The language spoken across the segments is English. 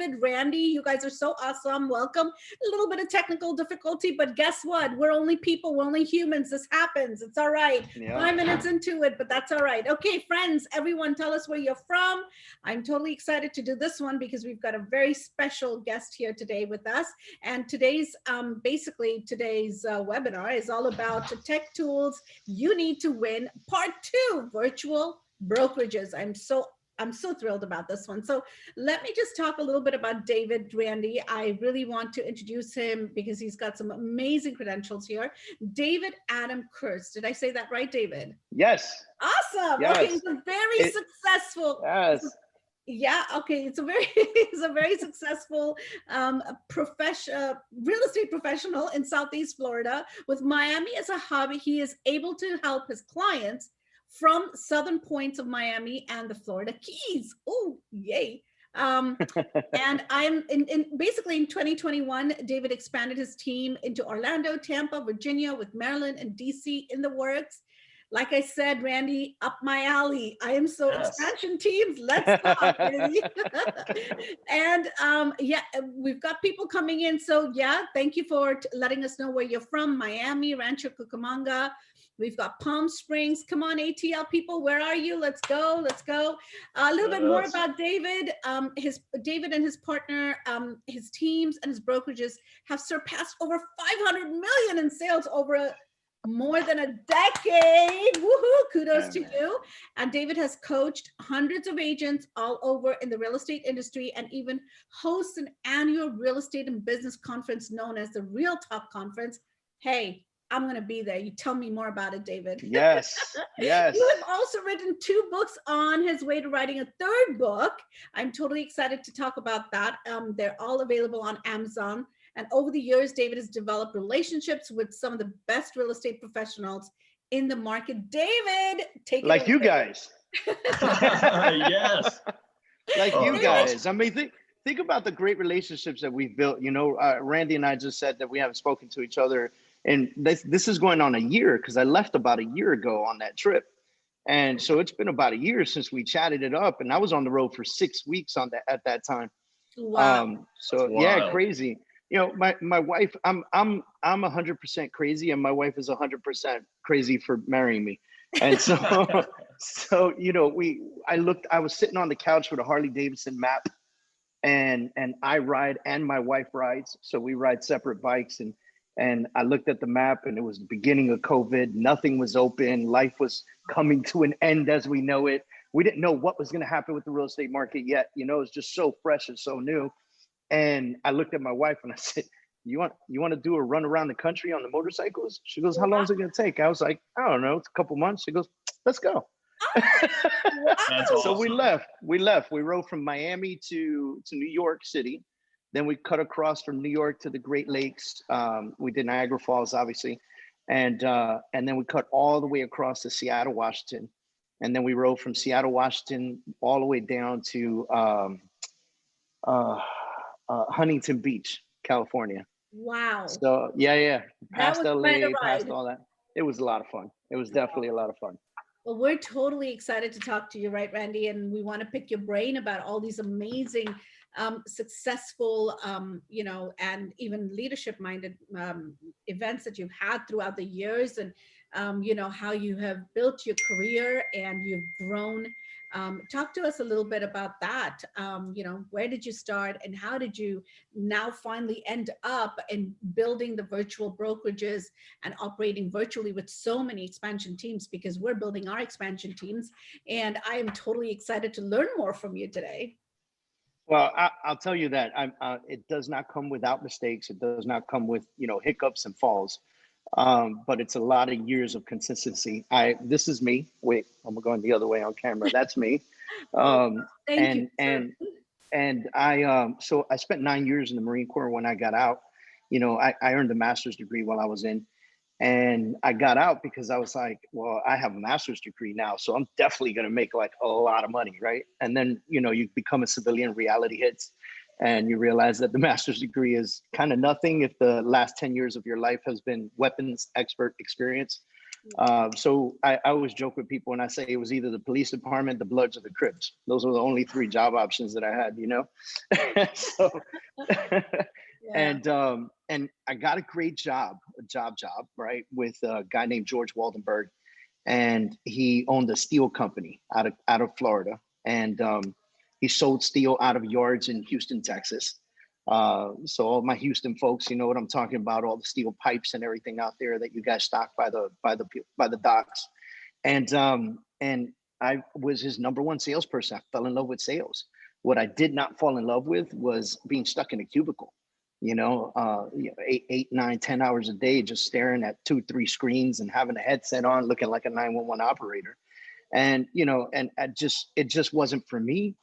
David, Randy, you guys are so awesome. Welcome. A little bit of technical difficulty, but guess what? We're only people. We're only humans. This happens. It's all right. Yeah. 5 minutes into it, but that's all right. Okay, friends, everyone tell us where you're from. I'm totally excited to do this one because we've got a very special guest here today with us. And today's, today's webinar is all about the tech tools you need to win, part 2, virtual brokerages. I'm so thrilled about this one. So let me just talk a little bit about David, Randy. I really want to introduce him because he's got some amazing credentials here. David Adam Kurz. Did I say that right, David? Yes. Awesome. Yes. Okay, he's a very successful. Yes. Yeah. Okay. It's a very successful real estate professional in Southeast Florida with Miami as a hub. He is able to help his clients from southern points of Miami and the Florida Keys. Oh, yay. And I'm basically in 2021, David expanded his team into Orlando, Tampa, Virginia, with Maryland and DC in the works. Like I said, Randy, up my alley. I am so expansion teams. Let's talk, baby. And yeah, we've got people coming in. So yeah, thank you for letting us know where you're from. Miami, Rancho Cucamonga. We've got Palm Springs. Come on, ATL people, where are you? Let's go. Let's go. A little bit more about David. David and his partner, his teams and his brokerages have surpassed over 500 million in sales over more than a decade. Woohoo! Kudos to you. And David has coached hundreds of agents all over in the real estate industry and even hosts an annual real estate and business conference known as the Real Talk Conference. Hey, I'm going to be there. You tell me more about it, David. Yes. Yes. You have also written 2 books on his way to writing a 3rd book. I'm totally excited to talk about that. They're all available on Amazon. And over the years, David has developed relationships with some of the best real estate professionals in the market. David, take it like away. You guys. Yes. Like you guys. I mean, think about the great relationships that we've built. You know, Randy and I just said that we haven't spoken to each other. And this is going on a year because I left about a year ago on that trip. And so it's been about a year since we chatted it up. And I was on the road for 6 weeks at that time. Wow. So yeah, crazy. You know, my wife, I'm 100% crazy, and my wife is 100% crazy for marrying me. And so you know, I was sitting on the couch with a Harley Davidson map, and I ride and my wife rides, so we ride separate bikes. And I looked at the map, and it was the beginning of COVID. Nothing was open. Life was coming to an end as we know it. We didn't know what was going to happen with the real estate market yet. You know, it's just so fresh and so new. And I looked at my wife and I said, you want to do a run around the country on the motorcycles? She goes, how long is it going to take? I was like, I don't know. It's a couple months. She goes, let's go. That's awesome. So we left. We rode from Miami to New York City. Then we cut across from New York to the Great Lakes. We did Niagara Falls, obviously. And then we cut all the way across to Seattle, Washington. And then we rode from Seattle, Washington, all the way down to Huntington Beach, California. Wow. So yeah. Past LA, past all all that. It was a lot of fun. It was definitely a lot of fun. Well, we're totally excited to talk to you, right, Randy? And we want to pick your brain about all these amazing, successful, you know, and even leadership-minded events that you've had throughout the years, and you know, how you have built your career and you've grown. Talk to us a little bit about that. You know, where did you start and how did you now finally end up in building the virtual brokerages and operating virtually with so many expansion teams? Because we're building our expansion teams, and I am totally excited to learn more from you today. Well, I'll tell you that it does not come without mistakes. It does not come with, you know, hiccups and falls. But it's a lot of years of consistency. This is me. Wait, I'm going the other way on camera. That's me. Thank you. And so I spent 9 years in the Marine Corps. When I got out, you know, I earned a master's degree while I was in, and I got out because I was like, well, I have a master's degree now, so I'm definitely going to make like a lot of money. Right. And then, you know, you become a civilian, reality hits. And you realize that the master's degree is kind of nothing if the last 10 years of your life has been weapons expert experience. So I always joke with people when I say it was either the police department, the Bloods, or the Crips. Those were the only 3 job options that I had, you know? So, Yeah. and I got a great job, right? With a guy named George Waldenberg. And he owned a steel company out of Florida. And he sold steel out of yards in Houston, Texas. So all my Houston folks, you know what I'm talking about, all the steel pipes and everything out there that you guys stock by the docks. And I was his number one salesperson. I fell in love with sales. What I did not fall in love with was being stuck in a cubicle, you know, 8, 9, 10 hours a day, just staring at 2, 3 screens and having a headset on, looking like a 911 operator. And, you know, and it just wasn't for me.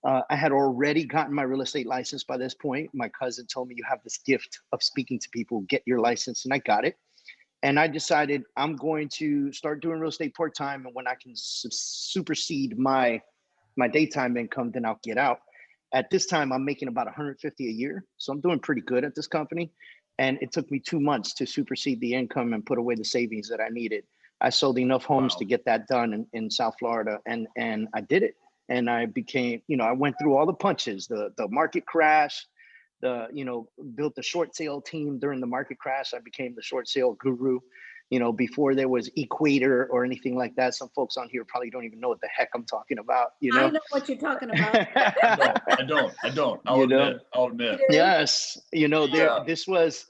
I had already gotten my real estate license by this point. My cousin told me, you have this gift of speaking to people, get your license. And I got it. And I decided I'm going to start doing real estate part-time. And when I can supersede my daytime income, then I'll get out. At this time, I'm making about 150 a year. So I'm doing pretty good at this company. And it took me 2 months to supersede the income and put away the savings that I needed. I sold enough homes to get that done in South Florida. And I did it. And I became, you know, I went through all the punches, the market crash, built the short sale team during the market crash. I became the short sale guru, you know, before there was Equator or anything like that. Some folks on here probably don't even know what the heck I'm talking about, you know? I know what you're talking about. I don't. I'll admit. Yes. You know, this was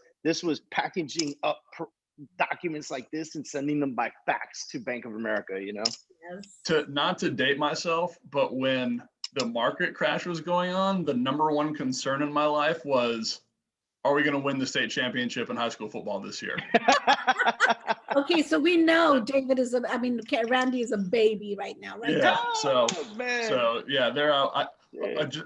packaging up documents like this and sending them by fax to Bank of America, you know? Yes. Not to date myself, but when the market crash was going on, the number one concern in my life was, are we going to win the state championship in high school football this year? Okay, so we know David is Randy is a baby right now, right? Yeah. Oh, So yeah,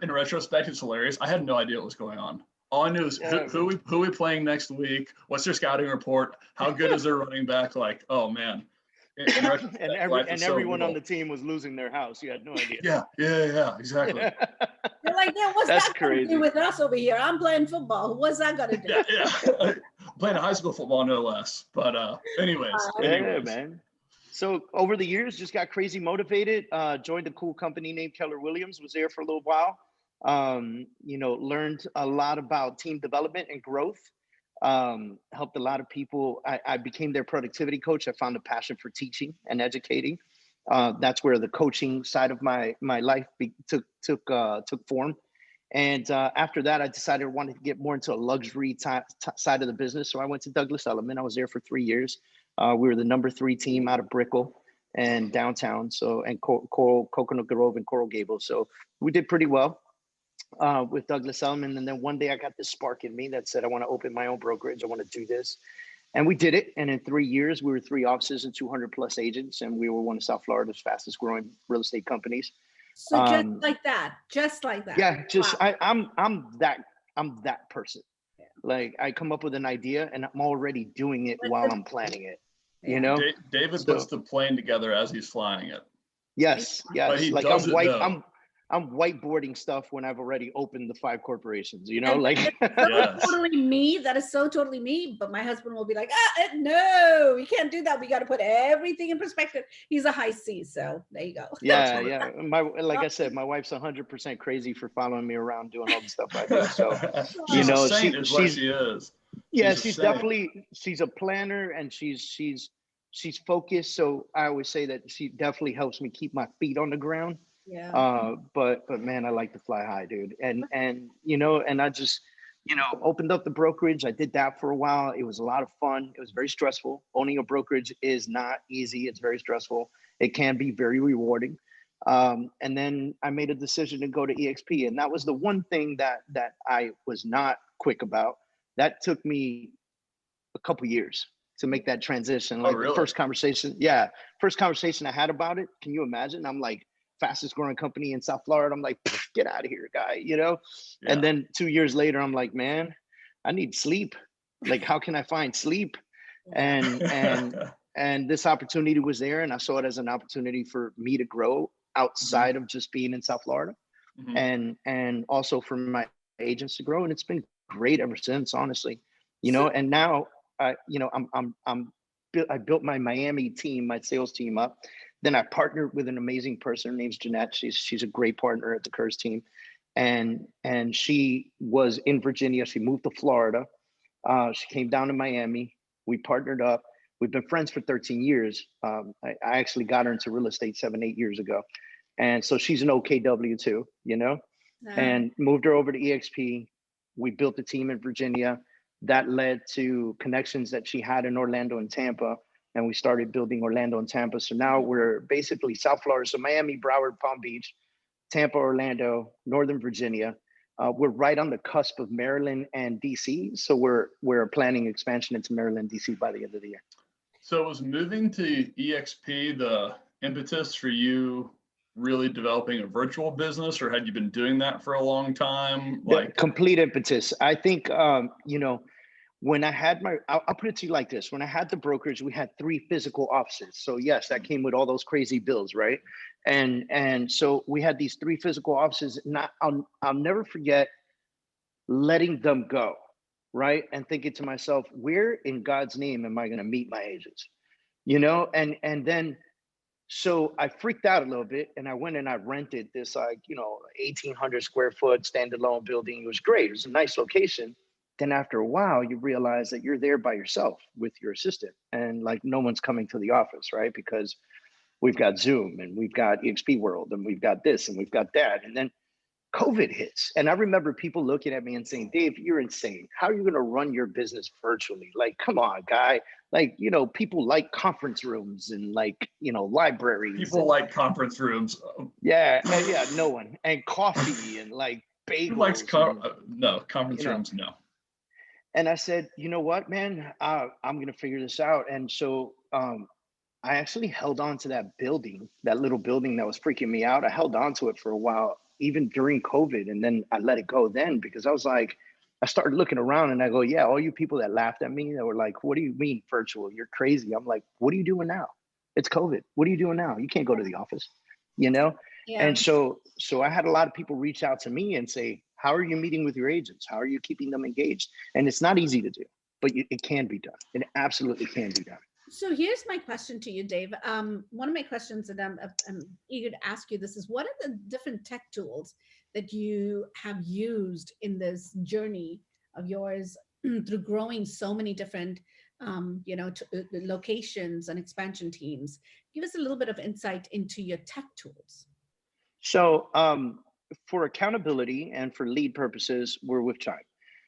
in retrospect, it's hilarious. I had no idea what was going on. All I knew is who we playing next week. What's their scouting report? How good is their running back? Like, oh man. And everyone on the team was losing their house. You had no idea. Yeah, exactly. You're like, yeah, what's That's that got to do with us over here? I'm playing football. What's that got to do? Yeah. Playing high school football, no less. But anyways. Yeah, man. So over the years, just got crazy motivated. Joined a cool company named Keller Williams. Was there for a little while. Learned a lot about team development and growth. Helped a lot of people. I became their productivity coach. I found a passion for teaching and educating. That's where the coaching side of my life took form. And after that, I decided I wanted to get more into a luxury side of the business. So I went to Douglas Elliman. I was there for 3 years. We were the number 3 team out of Brickell and downtown. So, and Coconut Grove and Coral Gables. So we did pretty well with Douglas Elliman. And then one day I got this spark in me that said, I want to open my own brokerage. I want to do this. And we did it. And in 3 years, we were 3 offices and 200 plus agents. And we were one of South Florida's fastest growing real estate companies. So just like that. Yeah, just wow. I'm that person. Yeah. Like I come up with an idea and I'm already doing it while I'm planning it. Yeah. You know, David puts the plane together as he's flying it. Yes. But he like does I'm whiteboarding stuff when I've already opened the 5 corporations, you know, and like yes. Totally me. That is so totally me. But my husband will be like, no, we can't do that. We got to put everything in perspective. He's a high C. So there you go. Yeah. Like I said, my wife's 100% crazy for following me around doing all the stuff I do. So, you know, she is. Yeah, she's a planner and she's focused. So I always say that she definitely helps me keep my feet on the ground. Yeah. But man, I like to fly high, dude. And I just, opened up the brokerage. I did that for a while. It was a lot of fun. It was very stressful. Owning a brokerage is not easy. It's very stressful. It can be very rewarding. And then I made a decision to go to EXP. And that was the one thing that I was not quick about. That took me a couple years to make that transition. Like the first conversation I had about it. Can you imagine? I'm like, fastest growing company in South Florida. I'm like, get out of here, guy, Yeah. And then 2 years later, I'm like, man, I need sleep. Like, how can I find sleep? And this opportunity was there. And I saw it as an opportunity for me to grow outside of just being in South Florida and also for my agents to grow. And it's been great ever since, honestly, and now I'm built my Miami team, my sales team up. Then I partnered with an amazing person. Her name's Jeanette. She's a great partner at the Kurz team. And she was in Virginia. She moved to Florida. She came down to Miami. We partnered up. We've been friends for 13 years. I actually got her into real estate 7-8 years ago. And so she's an OKW too, you know, and moved her over to EXP. We built a team in Virginia that led to connections that she had in Orlando and Tampa. And we started building Orlando and Tampa. So now we're basically South Florida. So Miami, Broward, Palm Beach, Tampa, Orlando, Northern Virginia. We're right on the cusp of Maryland and DC. So we're planning expansion into Maryland, DC by the end of the year. So was moving to EXP the impetus for you really developing a virtual business, or had you been doing that for a long time? Like the complete impetus. I think, you know, when I had I'll put it to you like this. When I had the brokerage, we had 3 physical offices. So yes, that came with all those crazy bills, right? And so we had these 3 physical offices. I'll never forget letting them go, right? And thinking to myself, where in God's name am I going to meet my agents? You know, and then so I freaked out a little bit, and I went and I rented this 1,800 square foot standalone building. It was great. It was a nice location. Then after a while, you realize that you're there by yourself with your assistant, and like no one's coming to the office, right? Because we've got Zoom and we've got EXP World and we've got this and we've got that. And then COVID hits. And I remember people looking at me and saying, Dave, you're insane. How are you going to run your business virtually? Like, come on, guy. Like, you know, people like conference rooms and like, you know, libraries. People like conference rooms. Yeah, no one. And coffee and like bagels. Who likes conference rooms? No. And I said, you know what, man, I'm going to figure this out. And so I actually held on to that building, that little building that was freaking me out. I held on to it for a while, even during COVID. And then I let it go then, because I was like, I started looking around and I go, yeah, all you people that laughed at me, that were like, what do you mean virtual? You're crazy. I'm like, what are you doing now? It's COVID. What are you doing now? You can't go to the office, you know? Yeah. And so I had a lot of people reach out to me and say, how are you meeting with your agents? How are you keeping them engaged? And it's not easy to do, but it can be done. It absolutely can be done. So here's my question to you, Dave. One of my questions that I'm eager to ask you this is, what are the different tech tools that you have used in this journey of yours through growing so many different locations and expansion teams? Give us a little bit of insight into your tech tools. So for accountability and for lead purposes, we're with Chime.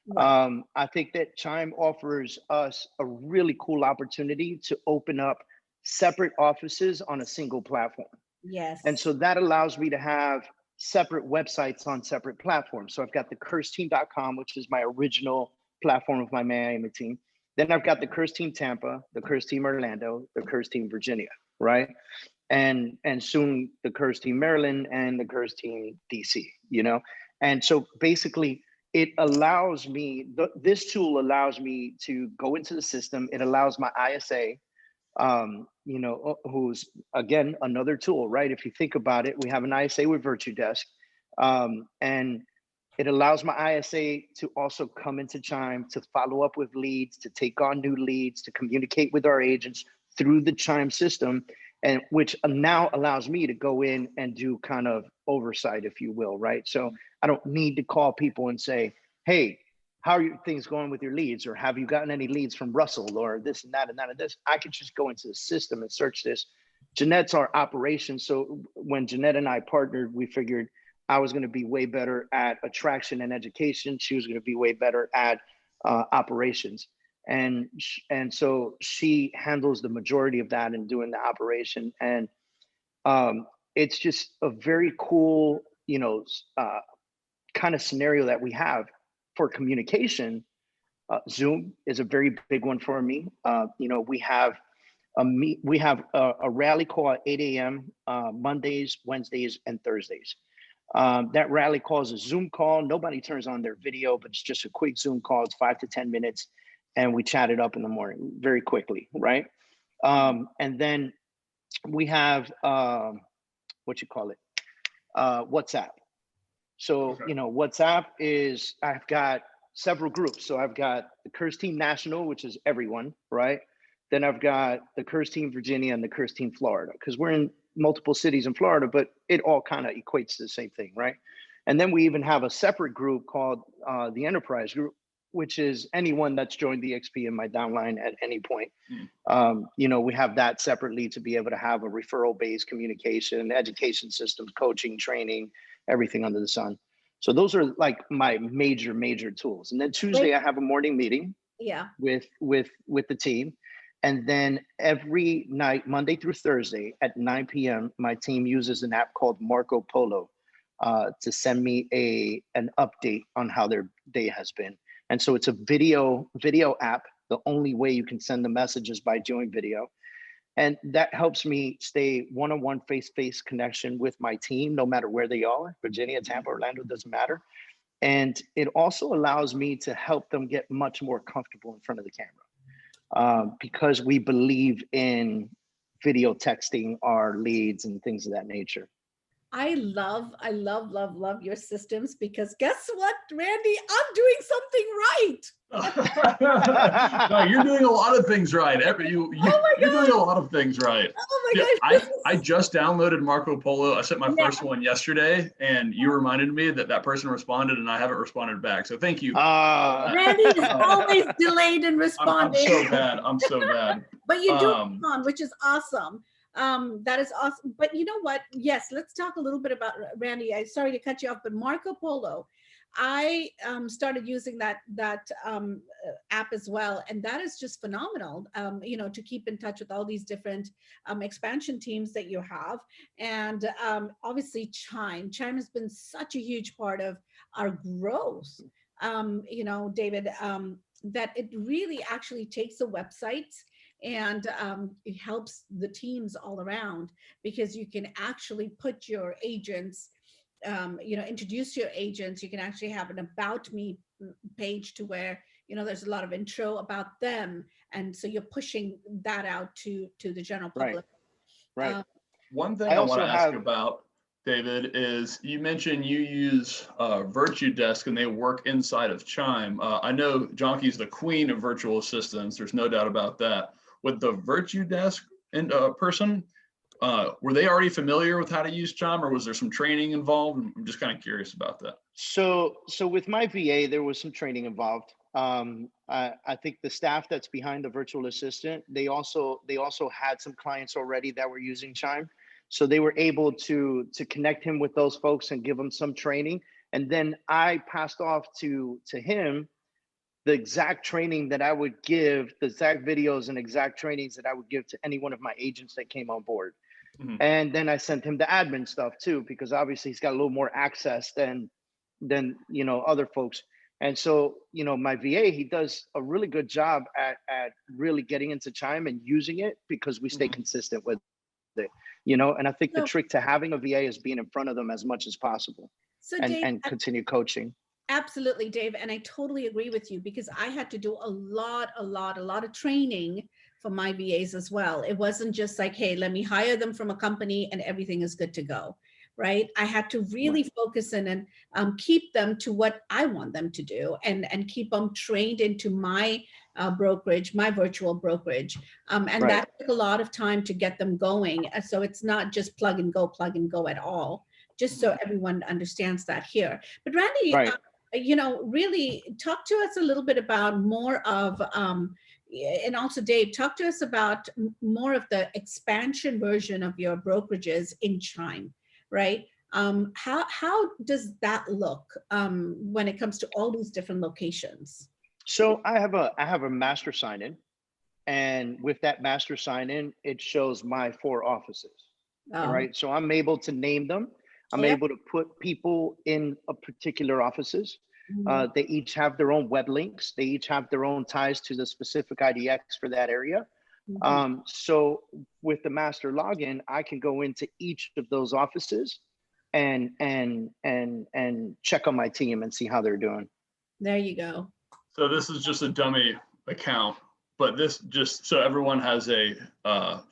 Right. I think that Chime offers us a really cool opportunity to open up separate offices on a single platform. Yes. And so that allows me to have separate websites on separate platforms. So I've got the KurzTeam.com, which is my original platform of my Miami team. Then I've got the Kurz Team Tampa, the Kurz Team Orlando, the Kurz Team Virginia, right? And soon the Kurz Team Maryland and the Kurz Team DC, you know? And so basically it allows me, this tool allows me to go into the system. It allows my ISA, who's again, another tool, right? If you think about it, we have an ISA with VirtuDesk, and it allows my ISA to also come into Chime to follow up with leads, to take on new leads, to communicate with our agents through the Chime system, and which now allows me to go in and do kind of oversight, if you will, right? So I don't need to call people and say, hey, how are your things going with your leads? Or have you gotten any leads from Russell or this and that and that and this? I could just go into the system and search this. Jeanette's our operations. So when Jeanette and I partnered, we figured I was going to be way better at attraction and education. She was going to be way better at operations. And so she handles the majority of that and doing the operation. And it's just a very cool, kind of scenario that we have for communication. Zoom is a very big one for me. We have a rally call at 8 a.m. Mondays, Wednesdays, and Thursdays. That rally call is a Zoom call. Nobody turns on their video, but it's just a quick Zoom call. It's 5 to 10 minutes. And we chat it up in the morning very quickly, right? And then we have, WhatsApp. So, WhatsApp is, I've got several groups. So I've got the Kurz Team National, which is everyone, right? Then I've got the Kurz team Virginia and the Kurz team Florida, because we're in multiple cities in Florida, but it all kind of equates to the same thing, right? And then we even have a separate group called the Enterprise Group, which is anyone that's joined the XP in my downline at any point. You know, we have that separately to be able to have a referral-based communication, education systems, coaching, training, everything under the sun. So those are like my major tools. And then Tuesday, I have a morning meeting with the team. And then every night, Monday through Thursday at 9 p.m., my team uses an app called Marco Polo to send me an update on how their day has been. And so it's a video app. The only way you can send the message is by doing video. And that helps me stay one-on-one, face-to-face connection with my team, no matter where they are, Virginia, Tampa, Orlando, doesn't matter. And it also allows me to help them get much more comfortable in front of the camera because we believe in video texting our leads and things of that nature. I love your systems, because guess what, Randy? I'm doing something right. No, you're doing a lot of things right. You're doing a lot of things right. Oh my gosh. I just downloaded Marco Polo. I sent my first one yesterday, and you reminded me that person responded, and I haven't responded back. So thank you. Randy is always delayed in responding. I'm so bad. But you do respond, which is awesome. That is awesome. But you know what? Yes, let's talk a little bit about Randy. I'm sorry to cut you off, but Marco Polo, I started using that app as well, and that is just phenomenal. You know, to keep in touch with all these different expansion teams that you have, and obviously Chime has been such a huge part of our growth. You know, David, that it really actually takes the websites and it helps the teams all around, because you can actually put your agents, you know, introduce your agents. You can actually have an about me page to where, you know, there's a lot of intro about them. And so you're pushing that out to the general public. Right. One thing I want to ask about, David, is you mentioned you use VirtuDesk and they work inside of Chime. I know Jonky's the queen of virtual assistants. There's no doubt about that. With the VirtuDesk person, were they already familiar with how to use Chime, or was there some training involved? I'm just kind of curious about that. So with my VA, there was some training involved. I think the staff that's behind the virtual assistant, they also had some clients already that were using Chime. So they were able to connect him with those folks and give him some training. And then I passed off to him the exact training that I would give, the exact videos and exact trainings that I would give to any one of my agents that came on board. Mm-hmm. And then I sent him the admin stuff too, because obviously he's got a little more access than you know, other folks. And so, you know, my VA, he does a really good job at really getting into Chime and using it, because we stay consistent with it, you know. And I think the trick to having a VA is being in front of them as much as possible, and continue coaching. Absolutely, Dave. And I totally agree with you, because I had to do a lot of training for my VAs as well. It wasn't just like, hey, let me hire them from a company and everything is good to go, right? I had to really focus in and keep them to what I want them to do, and keep them trained into my brokerage, my virtual brokerage. And that took a lot of time to get them going. So it's not just plug and go at all, just so everyone understands that here. But Randy, you know, really talk to us a little bit about more of, and also Dave, talk to us about more of the expansion version of your brokerages in Chime, right? How does that look when it comes to all these different locations? So I have a master sign-in, and with that master sign-in, it shows my 4 offices. All right, so I'm able to name them. I'm able to put people in a particular offices. They each have their own web links. They each have their own ties to the specific IDX for that area. So with the master login, I can go into each of those offices and check on my team and see how they're doing. There you go. So this is just a dummy account, but this just so everyone has a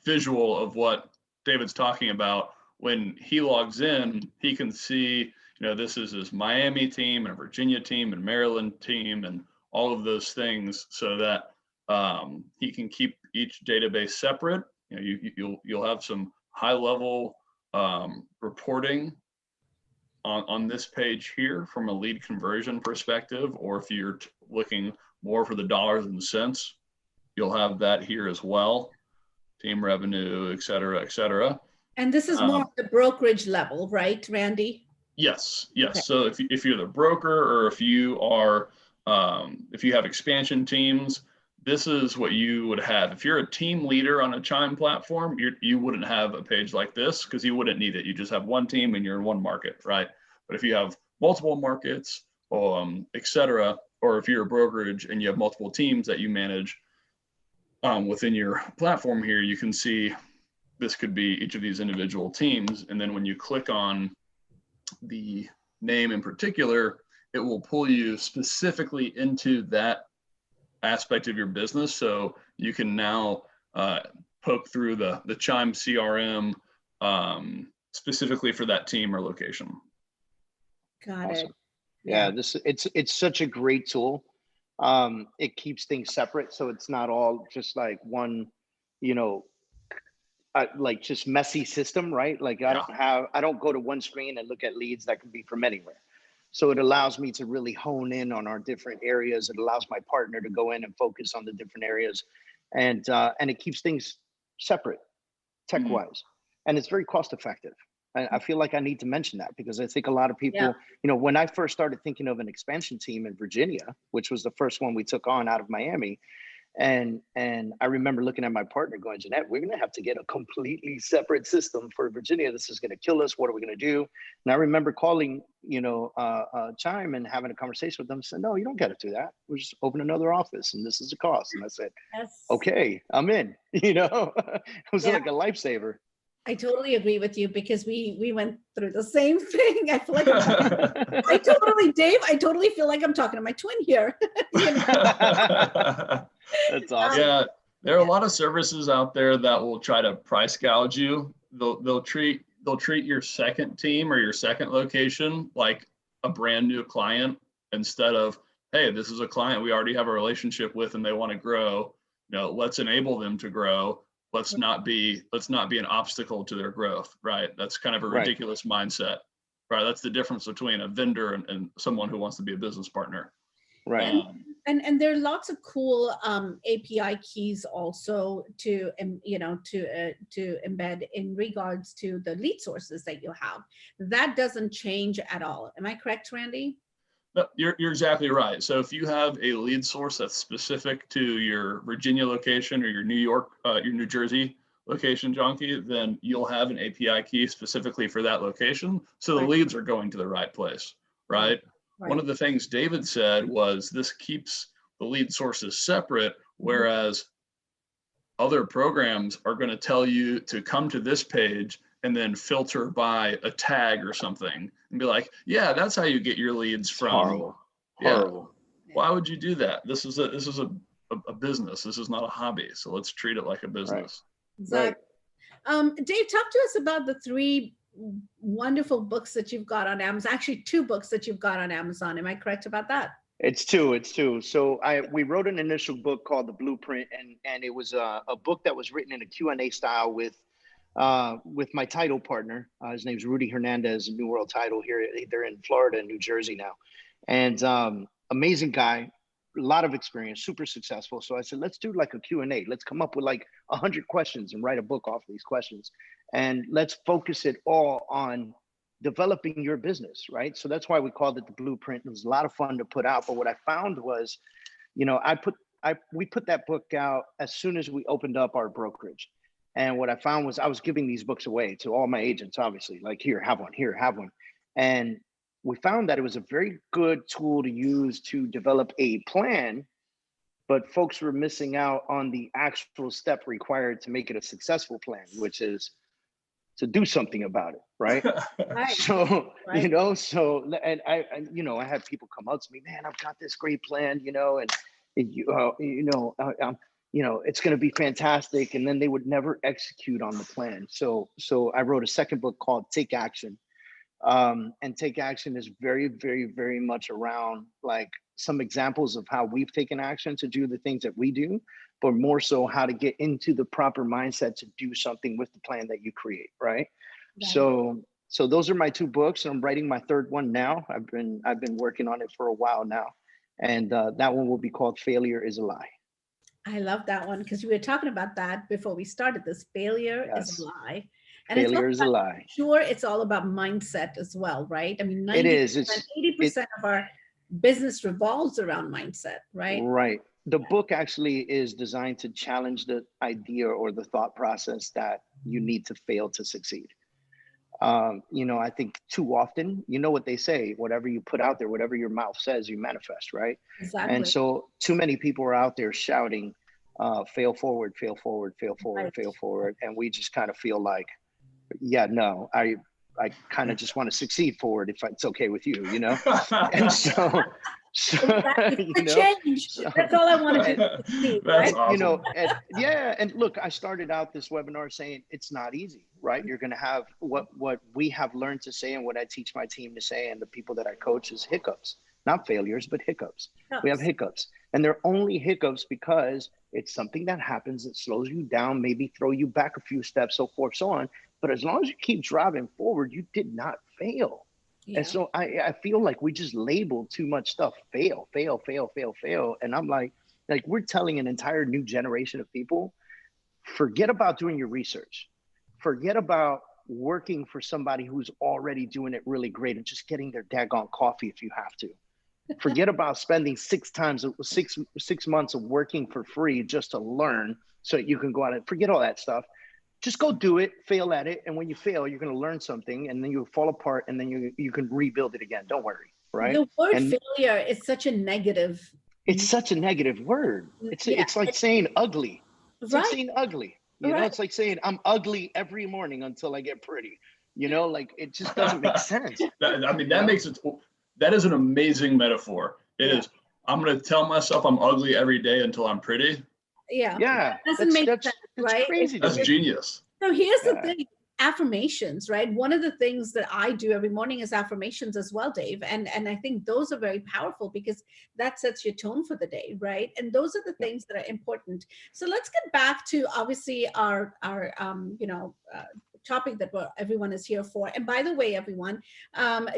visual of what David's talking about. When he logs in, he can see, you know, this is his Miami team and Virginia team and Maryland team and all of those things, so that He can keep each database separate. You'll have some high level reporting on this page here from a lead conversion perspective, or if you're looking more for the dollars and cents, you'll have that here as well. Team revenue, et cetera, et cetera. And this is more at the brokerage level, right, Randy? Yes, yes. Okay. So if you're the broker, or if you are, if you have expansion teams, this is what you would have. If you're a team leader on a Chime platform, you wouldn't have a page like this because you wouldn't need it. You just have one team and you're in one market, right? But if you have multiple markets, et cetera, or if you're a brokerage and you have multiple teams that you manage within your platform here, you can see this could be each of these individual teams. And then when you click on the name in particular, it will pull you specifically into that aspect of your business. So you can now poke through the Chime CRM specifically for that team or location. Got it. Yeah, it's such a great tool. It keeps things separate, so it's not all just like one, like just messy system, right? Like I don't go to one screen and look at leads that can be from anywhere. So it allows me to really hone in on our different areas. It allows my partner to go in and focus on the different areas, and it keeps things separate, tech-wise, and it's very cost-effective. I feel like I need to mention that because I think a lot of people, when I first started thinking of an expansion team in Virginia, which was the first one we took on out of Miami, and I remember looking at my partner going, Jeanette, we're going to have to get a completely separate system for Virginia. This is going to kill us. What are we going to do? And I remember calling, Chime and having a conversation with them. Said, no, you don't got to do that. We'll just open another office and this is the cost. And I said, okay, I'm in. It was like a lifesaver. I totally agree with you because we went through the same thing. I feel like Dave, I totally feel like I'm talking to my twin here. That's awesome. Yeah, there are a lot of services out there that will try to price gouge you. They'll treat your second team or your second location like a brand new client instead of, hey, this is a client we already have a relationship with and they want to grow. Let's enable them to grow. Let's not be an obstacle to their growth, right? That's kind of a ridiculous mindset, right? That's the difference between a vendor and someone who wants to be a business partner. Right. And there are lots of cool API keys also to embed in regards to the lead sources that you have. That doesn't change at all. Am I correct, Randy? No, you're exactly right. So if you have a lead source that's specific to your Virginia location or your New York, your New Jersey location, Jonky, then you'll have an API key specifically for that location. So the leads are going to the right place, right? One of the things David said was this keeps the lead sources separate, whereas other programs are going to tell you to come to this page and then filter by a tag or something and be like, yeah, that's how you get your leads from. Horrible. Why would you do that? This is a business. This is not a hobby. So let's treat it like a business. Exactly. Dave, talk to us about the 3 wonderful books that you've got on Amazon. Actually, 2 books that you've got on Amazon. Am I correct about that? It's two. So we wrote an initial book called The Blueprint, and it was a book that was written in a Q&A style with my title partner. His name's Rudy Hernandez, New World Title here. They're in Florida and New Jersey now. And amazing guy, a lot of experience, super successful. So I said, let's do like a Q&A. Let's come up with like 100 questions and write a book off these questions. And let's focus it all on developing your business, right? So that's why we called it The Blueprint. It was a lot of fun to put out. But what I found was, we put that book out as soon as we opened up our brokerage. And what I found was I was giving these books away to all my agents, obviously, like, here, have one, here, have one. And we found that it was a very good tool to use to develop a plan, but folks were missing out on the actual step required to make it a successful plan, which is to do something about it, right? So, and I had people come out to me, man, I've got this great plan, and it's going to be fantastic. And then they would never execute on the plan. So I wrote a second book called Take Action. And take action is very, very, very much around like some examples of how we've taken action to do the things that we do, but more so how to get into the proper mindset to do something with the plan that you create, right? So those are my two books. I'm writing my third one now. I've been working on it for a while now, and that one will be called Failure is a Lie. I love that one because we were talking about that before we started this. Failure is Yes. a lie. And Failure is a lie. Sure, it's all about mindset as well, right? I mean, 90%, It is. 80% of our business revolves around mindset, right? Right. The book actually is designed to challenge the idea or the thought process that you need to fail to succeed. You know, I think too often, you know what they say, whatever you put out there, whatever your mouth says, you manifest, right? Exactly. And so too many people are out there shouting, fail forward, fail forward, fail forward, Right. fail forward. And we just kind of feel like, yeah, no, I kind of just want to succeed forward if it's okay with you, you know? And so Exactly. you The know, change. That's all I want to do. That's Right? awesome. you know, yeah. And look, I started out this webinar saying it's not easy, right? You're going to have what we have learned to say and what I teach my team to say and the people that I coach is hiccups, not failures, but hiccups. We have hiccups, and they're only hiccups because it's something that happens that slows you down, maybe throw you back a few steps, so forth, so on. But as long as you keep driving forward, you did not fail. Yeah. And so I feel like we just label too much stuff, fail, fail, fail, fail, fail. And I'm like we're telling an entire new generation of people, forget about doing your research. Forget about working for somebody who's already doing it really great and just getting their daggone coffee if you have to. Forget about spending 6 months of working for free just to learn so that you can go out and forget all that stuff. Just go do it, fail at it. And when you fail, you're going to learn something and then you'll fall apart and then you can rebuild it again. Don't worry. Right. The word and failure is such a negative. it's such a negative word. It's like saying ugly. It's like saying ugly. You know, it's like saying I'm ugly every morning until I get pretty. You know, like it just doesn't make sense. That is an amazing metaphor. It is. I'm going to tell myself I'm ugly every day until I'm pretty. Yeah. Yeah. That doesn't make sense, right? Crazy. That's genius. So here's the thing. Affirmations, right? One of the things that I do every morning is affirmations as well, Dave. And I think those are very powerful because that sets your tone for the day, right? And those are the things that are important. So let's get back to obviously our topic that everyone is here for. And by the way, everyone,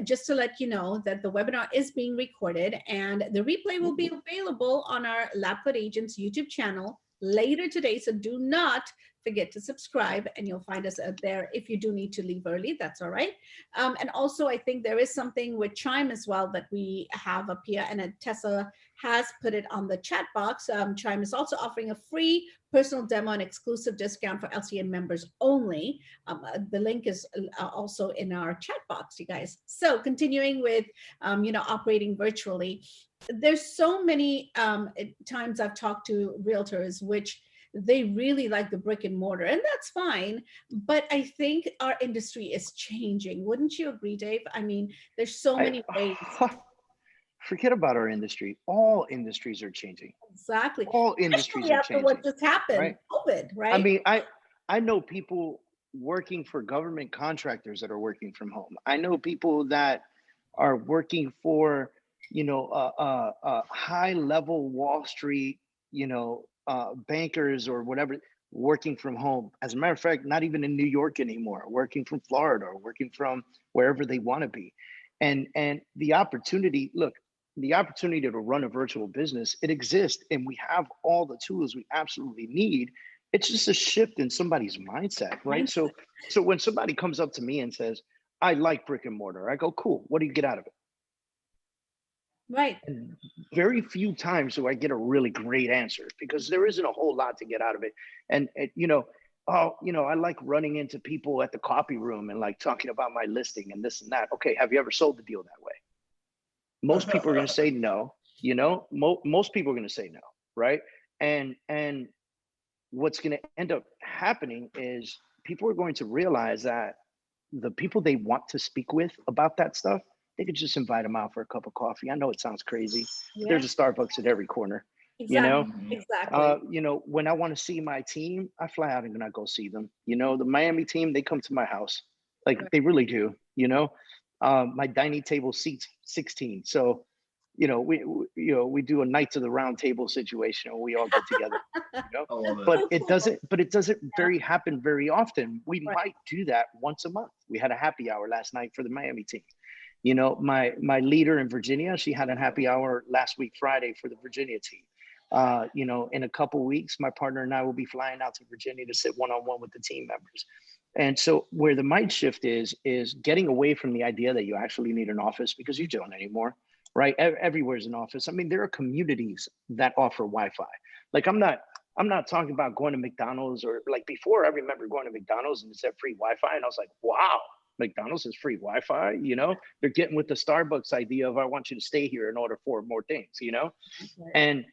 just to let you know that the webinar is being recorded and the replay will be available on our LabCoatAgents YouTube channel later today. So do not forget to subscribe and you'll find us there. If you do need to leave early, that's all right. And also I think there is something with Chime as well that we have up here, and Tessa has put it on the chat box. Chime is also offering a free personal demo and exclusive discount for LCA members only. The link is also in our chat box, you guys. So continuing with, operating virtually, there's so many times I've talked to realtors, which they really like the brick and mortar, and that's fine. But I think our industry is changing. Wouldn't you agree, Dave? I mean, there's so many ways. Forget about our industry. All industries are changing. Exactly. All industries are changing. What just happened, right? COVID, right? I mean, I know people working for government contractors that are working from home. I know people that are working for, high level Wall Street, bankers or whatever, working from home. As a matter of fact, not even in New York anymore, working from Florida or working from wherever they want to be. And the opportunity, look, the opportunity to run a virtual business, it exists, and we have all the tools we absolutely need. It's just a shift in somebody's mindset, right? So when somebody comes up to me and says, I like brick and mortar, I go, cool, what do you get out of it? Right. And very few times do I get a really great answer because there isn't a whole lot to get out of it. And I like running into people at the coffee room and like talking about my listing and this and that. Okay, have you ever sold the deal that way? Most people are going to say no. Most people are going to say no, right? And what's going to end up happening is people are going to realize that the people they want to speak with about that stuff, they could just invite them out for a cup of coffee. I know it sounds crazy. Yeah. There's a Starbucks at every corner. Exactly. Exactly. When I want to see my team, I fly out and I go see them. The Miami team, they come to my house. Like they really do, My dining table seats 16. So, we do a Knights of the Round Table situation, and we all get together. I love it. But it doesn't happen very often. We Right. might do that once a month. We had a happy hour last night for the Miami team. My leader in Virginia, she had a happy hour last week, Friday, for the Virginia team. In a couple of weeks, my partner and I will be flying out to Virginia to sit one-on-one with the team members. And so where the mind shift is getting away from the idea that you actually need an office, because you don't anymore, right? Everywhere's an office. I mean, there are communities that offer Wi-Fi. Like I'm not talking about going to McDonald's, or like before I remember going to McDonald's and it said free Wi-Fi. And I was like, wow, McDonald's is free Wi-Fi, they're getting with the Starbucks idea of, I want you to stay here in order for more things, Right.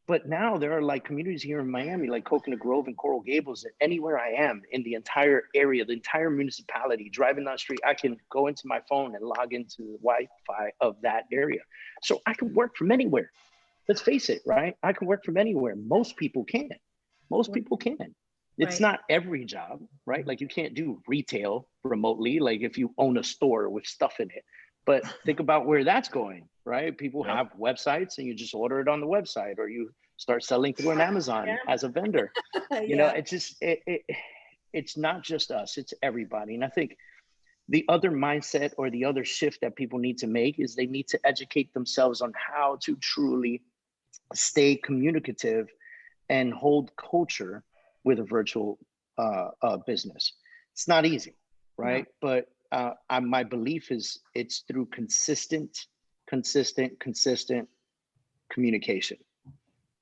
But now there are like communities here in Miami, like Coconut Grove and Coral Gables, that anywhere I am in the entire area, the entire municipality, driving down the street, I can go into my phone and log into the Wi-Fi of that area. So I can work from anywhere. Let's face it, right? I can work from anywhere. Most people can. Most people can. It's Right. not every job, right? Like you can't do retail remotely, like if you own a store with stuff in it. But think about where that's going, right? People Yeah. have websites and you just order it on the website, or you start selling through an Amazon as a vendor. Yeah. It's just, it's not just us, it's everybody. And I think the other mindset or the other shift that people need to make is they need to educate themselves on how to truly stay communicative and hold culture with a virtual business. It's not easy, right? No. But my belief is it's through consistent communication,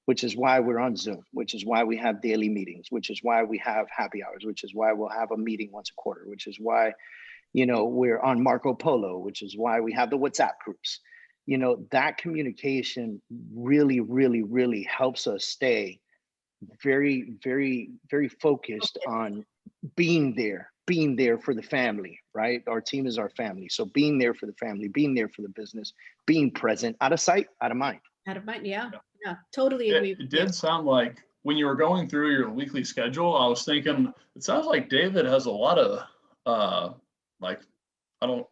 which is why we're on Zoom, which is why we have daily meetings, which is why we have happy hours, which is why we'll have a meeting once a quarter, which is why, we're on Marco Polo, which is why we have the WhatsApp groups. That communication really, really, really helps us stay very, very, very focused on being there for the family, right? Our team is our family. So being there for the family, being there for the business, being present, out of sight, out of mind. Out of mind. Yeah. Totally agree. It did sound like when you were going through your weekly schedule, I was thinking, it sounds like David has a lot of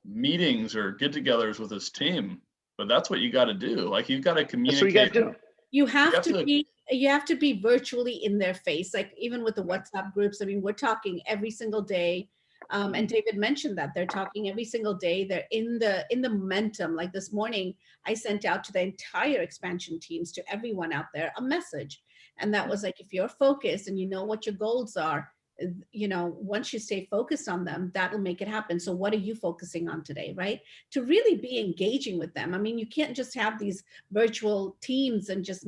meetings or get-togethers with his team, but that's what you got to do. Like you've got to communicate. That's what you got to do. You have to be virtually in their face. Like even with the WhatsApp groups, I mean, we're talking every single day. And David mentioned that they're talking every single day. They're in the momentum. Like this morning, I sent out to the entire expansion teams, to everyone out there, a message. And that was like, if you're focused and you know what your goals are, once you stay focused on them, that'll make it happen. So what are you focusing on today, right? To really be engaging with them. I mean, you can't just have these virtual teams and just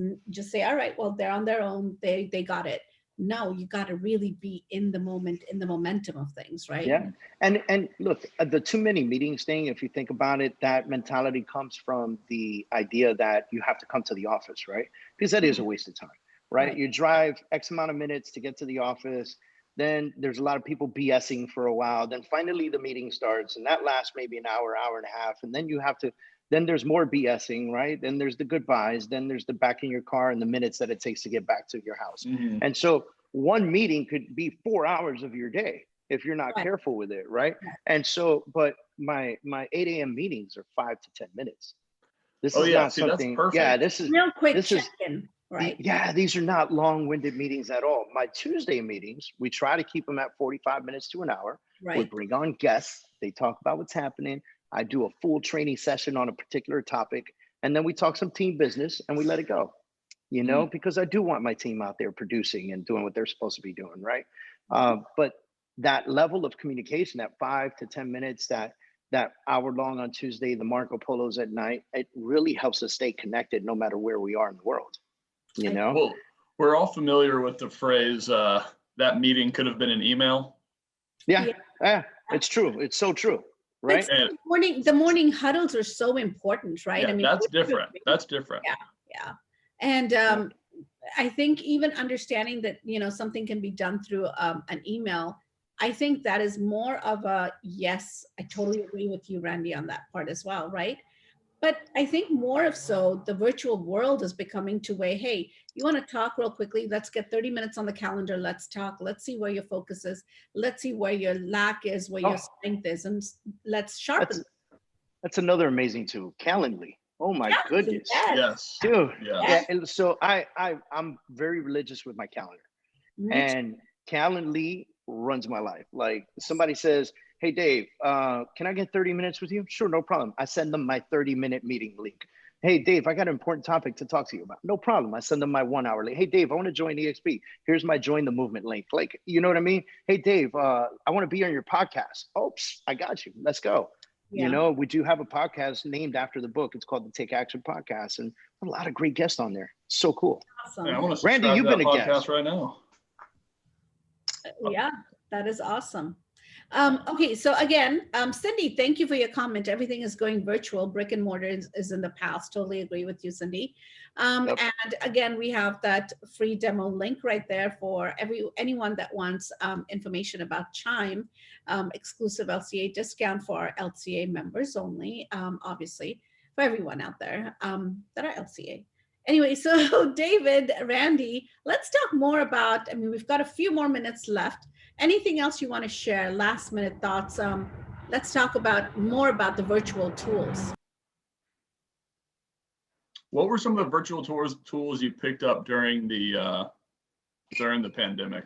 say, all right, well, they're on their own. They got it. No, you got to really be in the moment, in the momentum of things, right? Yeah. And look, the too many meetings thing, if you think about it, that mentality comes from the idea that you have to come to the office, right? Because that is a waste of time, right? You drive X amount of minutes to get to the office. Then there's a lot of people BSing for a while. Then finally the meeting starts, and that lasts maybe an hour, hour and a half. And then then there's more BSing, right? Then there's the goodbyes. Then there's the back in your car and the minutes that it takes to get back to your house. Mm-hmm. And so one meeting could be 4 hours of your day if you're not careful with it, right? And so, but my 8 a.m. meetings are 5 to 10 minutes. This is not something. That's perfect. Yeah, this is real quick check-in. Right. Yeah, these are not long-winded meetings at all. My Tuesday meetings, we try to keep them at 45 minutes to an hour. Right. We bring on guests. They talk about what's happening. I do a full training session on a particular topic, and then we talk some team business and we let it go, because I do want my team out there producing and doing what they're supposed to be doing, right? But that level of communication, that 5 to 10 minutes, that hour long on Tuesday, the Marco Polos at night, it really helps us stay connected no matter where we are in the world. Well, we're all familiar with the phrase, that meeting could have been an email. Yeah, it's true. It's so true, right? The morning huddles are so important, right? Yeah, I mean, that's different. That's different. Yeah. And I think even understanding that, something can be done through an email, I think that is more of a, yes, I totally agree with you, Randy, on that part as well, right? But I think more of so, the virtual world is becoming to where, hey, you want to talk real quickly? Let's get 30 minutes on the calendar. Let's talk. Let's see where your focus is. Let's see where your lack is, where your strength is, and let's sharpen. That's another amazing tool. Calendly. Oh my goodness. Yes. Dude. Yes. Yeah. And so I'm very religious with my calendar. And Calendly runs my life. Like somebody says, hey, Dave, can I get 30 minutes with you? Sure, no problem. I send them my 30-minute meeting link. Hey, Dave, I got an important topic to talk to you about. No problem. I send them my 1 hour link. Hey, Dave, I want to join EXP. Here's my join the movement link. Like, you know what I mean? Hey, Dave, I want to be on your podcast. Oops, I got you. Let's go. Yeah. You know, we do have a podcast named after the book. It's called the Take Action Podcast. And a lot of great guests on there. So cool. Awesome. Yeah, I want to Randy, you've been a podcast guest right now. Yeah, that is awesome. Okay, so again, Cindy, thank you for your comment. Everything is going virtual. Brick and mortar is in the past. Totally agree with you, Cindy. Yep. And again, we have that free demo link right there for anyone that wants information about Chime, exclusive LCA discount for our LCA members only, obviously, for everyone out there that are LCA. Anyway, so David, Randy, let's talk more about, I mean, we've got a few more minutes left. Anything else you want to share? Last minute thoughts. Let's talk more about the virtual tools. What were some of the virtual tools you picked up during the pandemic?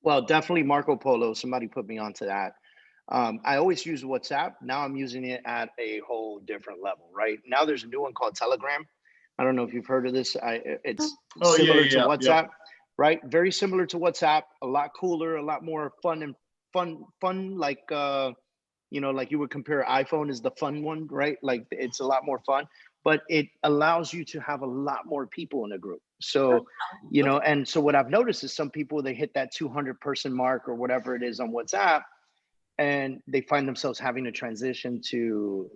Well, definitely Marco Polo. Somebody put me onto that. I always use WhatsApp. Now I'm using it at a whole different level, right? Now there's a new one called Telegram. I don't know if you've heard of this. It's similar to WhatsApp, right? Very similar to WhatsApp, a lot cooler, a lot more fun, like, you know, like you would compare iPhone is the fun one, right? Like it's a lot more fun, but it allows you to have a lot more people in a group. So, you know, and so what I've noticed is some people, they hit that 200 person mark or whatever it is on WhatsApp, and they find themselves having to transition to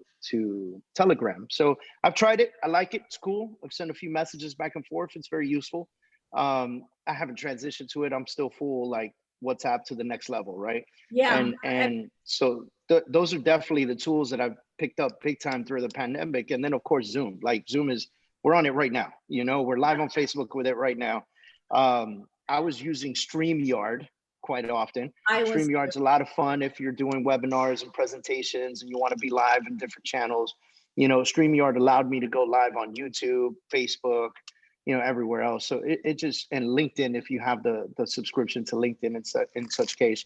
Telegram. So I've tried it. I like it. It's cool. I've sent a few messages back and forth. It's very useful. I haven't transitioned to it. I'm still full like WhatsApp to the next level, right? Yeah. And so those are definitely the tools that I've picked up big time through the pandemic. And then of course, Zoom. Like Zoom we're on it right now. You know, we're live on Facebook with it right now. I was using StreamYard quite often. StreamYard's a lot of fun if you're doing webinars and presentations and you want to be live in different channels. You know, StreamYard allowed me to go live on YouTube, Facebook, you know, everywhere else. So it just, and LinkedIn, if you have the subscription to LinkedIn in such case.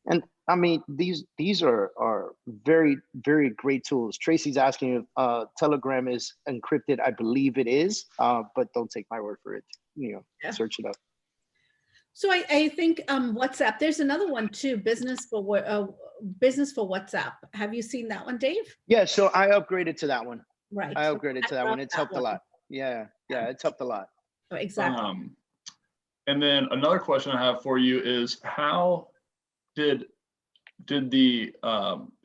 And I mean, these are very, very great tools. Tracy's asking if Telegram is encrypted. I believe it is, but don't take my word for it. You know, search it up. So I think WhatsApp, there's another one too, business for WhatsApp. Have you seen that one, Dave? Yeah, so I upgraded to that one. Right. I upgraded to that one. It's helped a lot. Yeah, it's helped a lot. Oh, exactly. And then another question I have for you is, how did the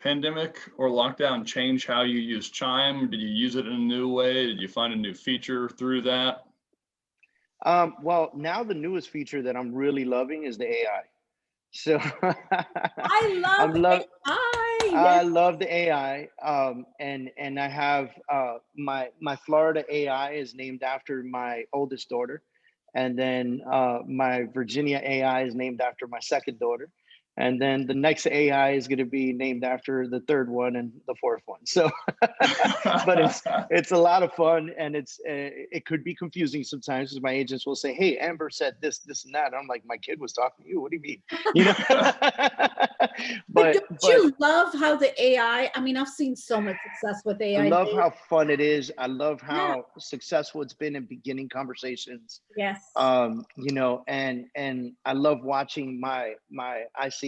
pandemic or lockdown change how you use Chime? Did you use it in a new way? Did you find a new feature through that? Well, now the newest feature that I'm really loving is the AI. So I love AI. Yes. I love the AI. And I have my Florida AI is named after my oldest daughter. And then my Virginia AI is named after my second daughter. And then the next AI is going to be named after the third one and the fourth one. So, but it's a lot of fun, and it could be confusing sometimes because my agents will say, "Hey, Amber said this, and that." And I'm like, "My kid was talking to you. What do you mean?" You know. but don't you love how the AI? I mean, I've seen so much success with AI. I love how fun it is. I love how successful it's been in beginning conversations. Yes. You know, and I love watching my ICA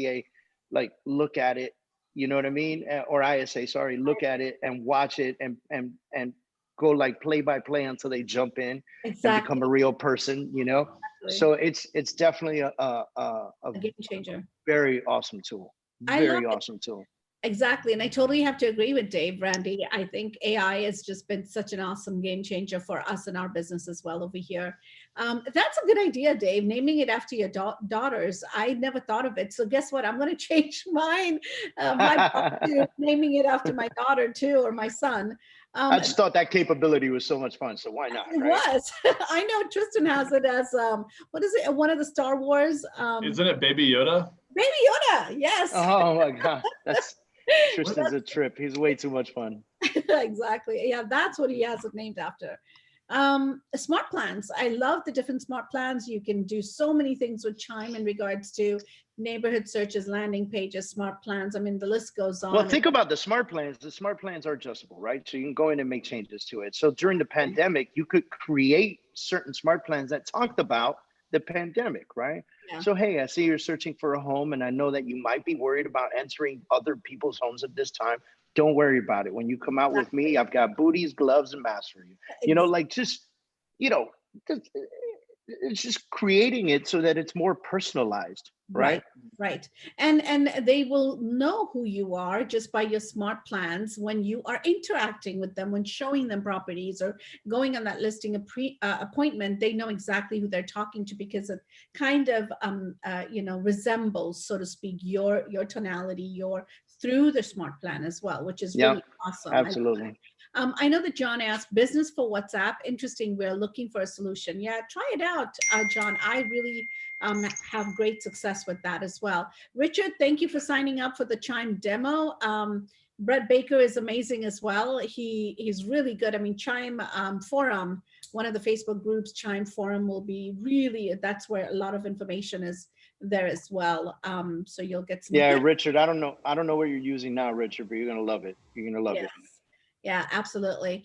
like look at it, you know what I mean? Or ISA, sorry, look at it and watch it and go like play by play until they jump in and become a real person, you know? Exactly. So it's definitely a game changer. Very awesome tool. Very awesome tool. Exactly. And I totally have to agree with Dave, Randy. I think AI has just been such an awesome game changer for us and our business as well over here. That's a good idea, Dave, naming it after your daughters. I never thought of it. So guess what? I'm going to change mine, to naming it after my daughter too, or my son. I just thought that capability was so much fun. So why not? It was. I know Tristan has it as, what is it? One of the Star Wars. Isn't it Baby Yoda? Baby Yoda, yes. Oh my God. Tristan's a trip. He's way too much fun. Exactly. Yeah, that's what he has it named after. Smart plans. I love the different smart plans. You can do so many things with Chime in regards to neighborhood searches, landing pages, smart plans. I mean, the list goes on. Well, think about the smart plans. The smart plans are adjustable, right? So you can go in and make changes to it. So during the pandemic, you could create certain smart plans that talked about the pandemic, right? Yeah. So, hey, I see you're searching for a home and I know that you might be worried about entering other people's homes at this time. Don't worry about it. When you come out with me, I've got booties, gloves, and masks for you. You know, like just, you know, it's just creating it so that it's more personalized, right? Right. And they will know who you are just by your smart plans when you are interacting with them, when showing them properties or going on that listing appointment. They know exactly who they're talking to because it kind of you know, resembles, so to speak, your tonality, through the smart plan as well, which is really awesome. Absolutely. I know that John asked business for WhatsApp. Interesting. We're looking for a solution. Yeah, try it out, John. I really have great success with that as well. Richard, thank you for signing up for the Chime demo. Brett Baker is amazing as well. He's really good. I mean, Chime forum, one of the Facebook groups, Chime forum will be really, that's where a lot of information is there as well. So you'll get some. Yeah, Richard, I don't know what you're using now, Richard, but you're going to love it. You're going to love it. Yeah, absolutely.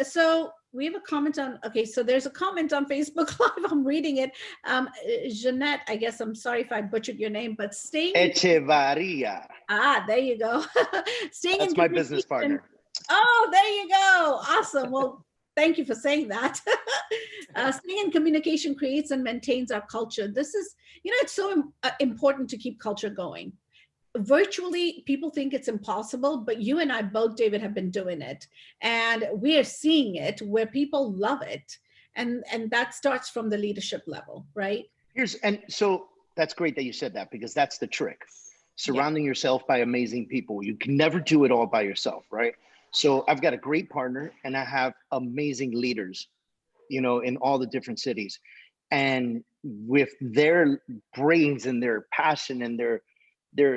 So we have a comment on, okay, so there's a comment on Facebook Live. I'm reading it. Jeanette, I guess, I'm sorry if I butchered your name, but staying. Echevarria. There you go. That's my business partner. Oh, there you go. Awesome. Well, thank you for saying that. Staying in communication creates and maintains our culture. This is, you know, it's so important to keep culture going. Virtually, people think it's impossible, but you and I both, David, have been doing it, and we are seeing it where people love it, and that starts from the leadership level, right? And so that's great that you said that, because that's the trick. Surrounding yourself by amazing people. You can never do it all by yourself, right? So I've got a great partner, and I have amazing leaders, you know, in all the different cities, and with their brains and their passion and their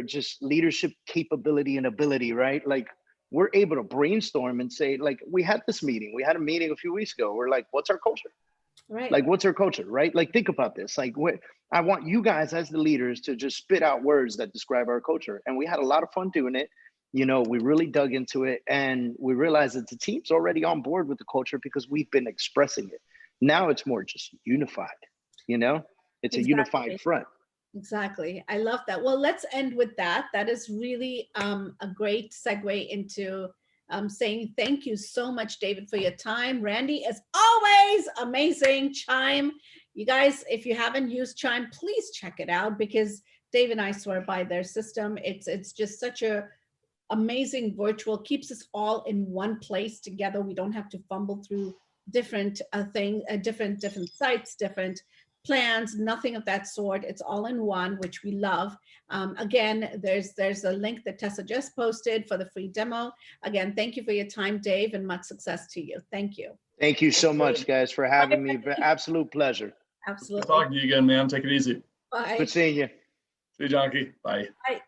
just leadership capability and ability, right? Like, we're able to brainstorm and say, like, we had a meeting a few weeks ago. We're like, what's our culture? Right. Like, what's our culture, right? Like, think about this. Like, I want you guys as the leaders to just spit out words that describe our culture. And we had a lot of fun doing it. You know, we really dug into it, and we realized that the team's already on board with the culture because we've been expressing it. Now it's more just unified, you know? It's a unified front. Exactly. I love that. Well, let's end with that. That is really a great segue into saying thank you so much, David, for your time. Randy, as always, amazing. Chime. You guys, if you haven't used Chime, please check it out, because Dave and I swear by their system. It's just such a amazing virtual, keeps us all in one place together. We don't have to fumble through different things, different sites, different plans, nothing of that sort. It's all in one, which we love. Again, there's a link that Tessa just posted for the free demo. Again, thank you for your time, Dave, and much success to you. Thank you. Thank you so much, guys, for having me. Absolute pleasure. Absolutely. Good talking to you again, man. Take it easy. Bye. Good seeing you. See you, Jonky. Bye. Bye.